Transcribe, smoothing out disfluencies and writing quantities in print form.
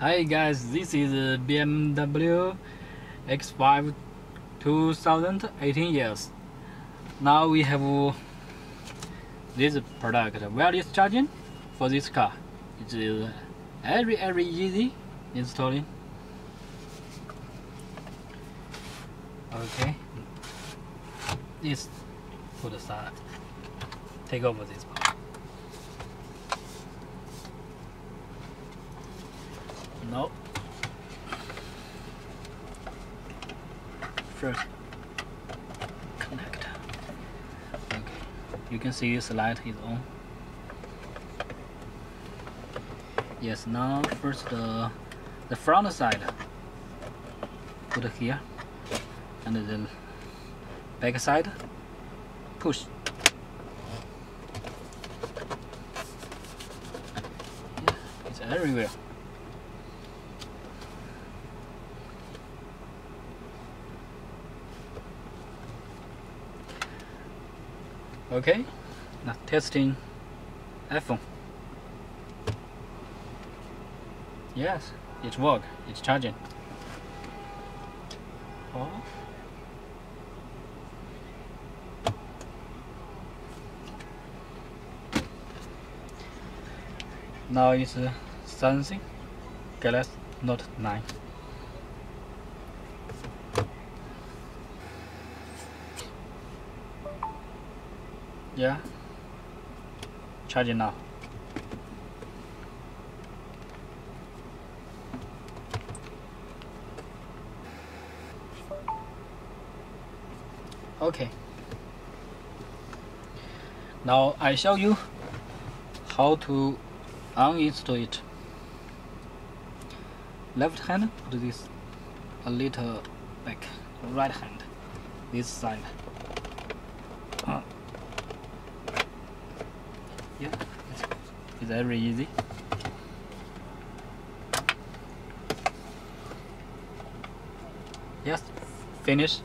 Hi guys, this is BMW X5 2018 years. Now we have this product, wireless charging for this car. It is very easy installing. Okay, this put aside. Take over this part. No. First, connect. Okay, you can see this light is on. Yes, now first the front side put here, and the back side push. Yeah, it's everywhere. Okay, now testing iPhone. Yes, it works. It's charging. Oh. Now it's Samsung Galaxy Note 9. Yeah, charging now. Okay. Now I show you how to uninstall it. Left hand put this a little back. Right hand this side. Yeah, it's very easy. Yes, finish.